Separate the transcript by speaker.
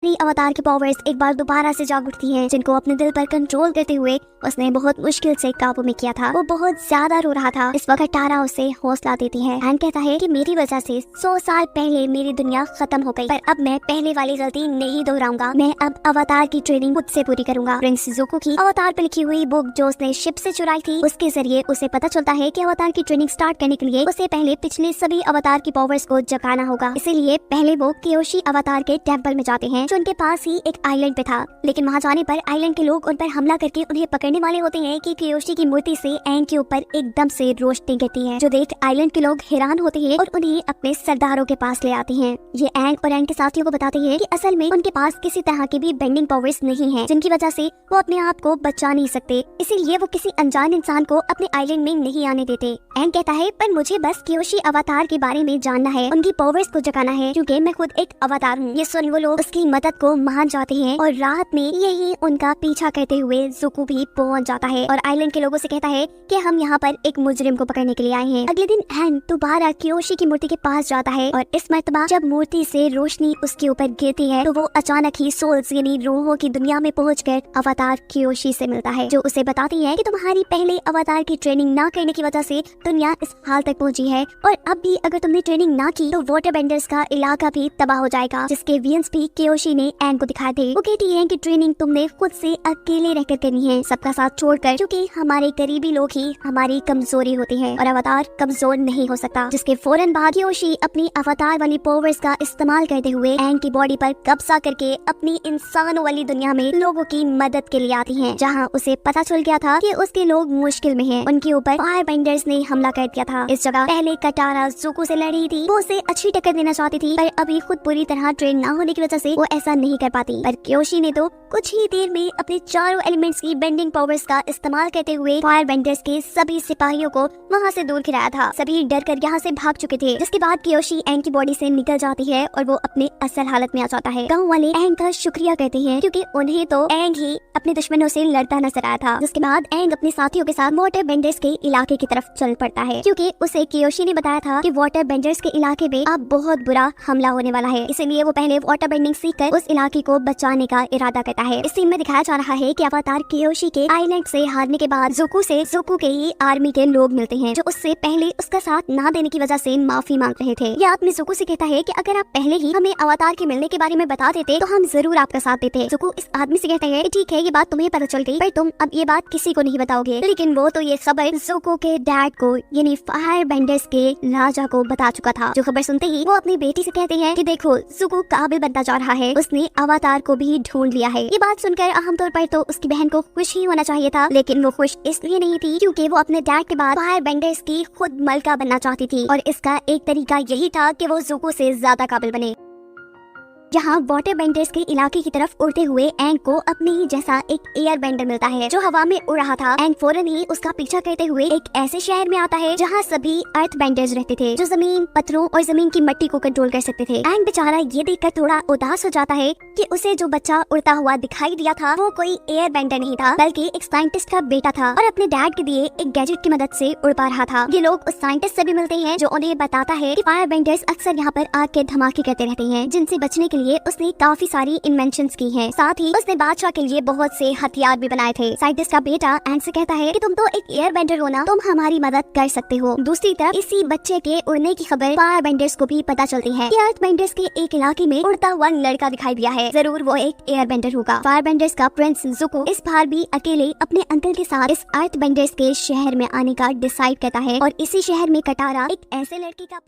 Speaker 1: अपनी अवतार की पावर्स एक बार दोबारा से जाग उठती हैं, जिनको अपने दिल पर कंट्रोल करते हुए उसने बहुत मुश्किल से काबू में किया था। वो बहुत ज्यादा रो रहा था। इस वक्त टारा उसे हौसला देती है। एंग कहता है कि मेरी वजह से 100 साल पहले मेरी दुनिया खत्म हो गई, पर अब मैं पहले वाली गलती नहीं दोहराऊंगा। मैं अब अवतार की ट्रेनिंग खुद से पूरी करूंगा। प्रिंस ज़ुको की अवतार पर लिखी हुई बुक जो उसने शिप से चुराई थी, उसके जरिए उसे पता चलता है कि अवतार की ट्रेनिंग स्टार्ट करने के लिए उसे पहले पिछले सभी अवतार की पावर्स को जगाना होगा। इसीलिए पहले वो कियोशी अवतार के टेम्पल में जाते हैं, जो उनके पास ही एक आइलैंड पे था। लेकिन वहाँ जाने पर आइलैंड के लोग उन पर हमला करके उन्हें पकड़ने वाले होते हैं कि कियोशी की मूर्ति से एंग के ऊपर एकदम से रोशनी गिरती है, जो देख आइलैंड के लोग हैरान होते हैं और उन्हें अपने सरदारों के पास ले आते हैं। ये एंग और एंग के साथियों को बताते हैं कि असल में उनके पास किसी तरह की भी बेंडिंग पावर्स नहीं है, जिनकी वजह से वो अपने आप को बचा नहीं सकते। इसीलिए वो किसी अनजान इंसान को अपने आइलैंड में नहीं आने देते। एंग कहता है पर मुझे बस कियोशी अवतार के बारे में जानना है, उनकी पावर्स को जगाना है, क्योंकि मैं खुद एक अवतार हूँ। ये सुन वो लोग उसकी मदद को मान जाते हैं और रात में यही उनका पीछा करते हुए ज़ुको भी पहुंच जाता है और आइलैंड के लोगों से कहता है कि हम यहाँ पर एक मुजरिम को पकड़ने के लिए आए हैं। अगले दिन एंग दोबारा कियोशी की मूर्ति के पास जाता है और इस मर्तबा जब मूर्ति से रोशनी उसके ऊपर गिरती है तो वो अचानक ही सोल्स यानी रूहों की दुनिया में पहुंचकर अवतार कियोशी से मिलता है, जो उसे बताती है कि तुम्हारी पहले अवतार की ट्रेनिंग ना करने की वजह से दुनिया इस हाल तक पहुंची है और अब भी अगर तुमने ट्रेनिंग ना की तो वाटर बेंडर्स का इलाका भी तबाह हो जाएगा, जिसके वियंस भी कियोशी ने एंग को दिखाए थे। वो कहती है कि ट्रेनिंग तुमने खुद से अकेले रहकर करनी है, सबका साथ छोड़कर, क्योंकि हमारे करीबी लोग ही हमारी कमजोरी होती है और अवतार कमजोर नहीं हो सकता। जिसके फौरन बाद कियोशी अपनी अवतार वाली पावर्स का इस्तेमाल करते हुए एंग की बॉडी पर कब्जा करके अपनी इंसानों वाली दुनिया में लोगों की मदद के लिए आती है, जहाँ उसे पता चल गया था कि उसके लोग मुश्किल में हैं। उनके ऊपर फायर बेंडर्स ने हमला कर दिया था। इस जगह पहले कटारा ज़ुको से लड़ी थी, वो उसे अच्छी टक्कर देना चाहती थी, पर अभी खुद पूरी तरह ट्रेन ना होने की वजह से वो ऐसा नहीं कर पाती। पर कियोशी ने तो कुछ ही देर में अपने चारों एलिमेंट्स की बेंडिंग पावर्स का इस्तेमाल करते हुए फायर बेंडर्स के सभी सिपाहियों को वहाँ से दूर गिराया था। सभी डर कर यहाँ से भाग चुके थे। जिसके बाद कियोशी एंग की बॉडी से निकल जाती है और वो अपने असल हालत में आ जाता है। गाँव वाले एंग का शुक्रिया कहते हैं, क्योंकि उन्हें तो एंग ही अपने दुश्मनों से लड़ता नजर आया था। जिसके बाद एंग अपने साथियों के साथ वाटर बेंडर्स के इलाके की तरफ चल पड़ता है, क्योंकि उसे कियोशी ने बताया था कि वाटर बेंडर्स के इलाके में अब बहुत बुरा हमला होने वाला है। इसलिए वो पहले वाटर बेंडिंग सीखकर उस इलाके को बचाने का इरादा करता है। इस सीन में दिखाया जा रहा है कि अवतार कियोशी के आइलैंड से हारने के बाद ज़ुको के ही आर्मी के लोग मिलते हैं, जो उससे पहले उसका साथ ना देने की वजह से माफी मांग रहे थे। ये आदमी ज़ुको से कहता है कि अगर आप पहले ही हमें अवतार के मिलने के बारे में बता देते तो हम जरूर आपका साथ देते। ज़ुको इस आदमी से कहता है कि ठीक है, ये बात तुम्हें पता चल गई, पर तुम अब ये बात किसी को नहीं बताओगे। लेकिन वो तो ये खबर ज़ुको के डैड को यानी फायर बेंडर्स के राजा को बता चुका था, जो खबर सुनते ही वो अपनी बेटी से कहते हैं कि देखो ज़ुको काबिल बनता जा रहा है, उसने अवतार को भी ढूंढ लिया है। ये बात सुनकर आमतौर पर तो उसकी बहन को खुश ही होना चाहिए था, लेकिन वो खुश इसलिए नहीं थी क्योंकि वो अपने डैड के बाद फायर बेंडर्स की खुद मलका बनना चाहती थी और इसका एक तरीका यही था कि वो ज़ुको से ज्यादा काबिल बने। जहाँ वाटर बेंडर्स के इलाके की तरफ उड़ते हुए एंग को अपने ही जैसा एक एयर बेंडर मिलता है, जो हवा में उड़ रहा था। एंग फौरन ही उसका पीछा करते हुए एक ऐसे शहर में आता है जहाँ सभी अर्थ बेंडर्स रहते थे, जो जमीन, पत्थरों और जमीन की मिट्टी को कंट्रोल कर सकते थे। एंग बेचारा ये देखकर थोड़ा उदास हो जाता है कि उसे जो बच्चा उड़ता हुआ दिखाई दिया था वो कोई एयर बेंडर नहीं था, बल्कि एक साइंटिस्ट का बेटा था और अपने डैड के दिए एक गैजेट की मदद से उड़ पा रहा था। ये लोग उस साइंटिस्ट से भी मिलते हैं, जो उन्हें बताता है कि फायर बेंडर्स अक्सर यहाँ पर आग के धमाके करते रहते हैं, जिनसे बचने के लिए उसने काफी सारी इन्वेंशंस की हैं। साथ ही उसने बादशाह के लिए बहुत से हथियार भी बनाए थे। साइंटिस्ट का बेटा एंग से कहता है कि तुम तो एक एयर बेंडर हो ना, तुम हमारी मदद कर सकते हो। दूसरी तरफ इसी बच्चे के उड़ने की खबर फायर बेंडर्स को भी पता चलती है कि अर्थ बेंडर्स के एक इलाके में उड़ता हुआ लड़का दिखाई दिया है, जरूर वो एक एयर बेंडर होगा। फायर बेंडर्स का प्रिंस ज़ुको इस बार भी अकेले अपने अंकल के साथ इस अर्थ बेंडर्स के शहर में आने का डिसाइड करता है और इसी शहर में कटारा एक ऐसे लड़के का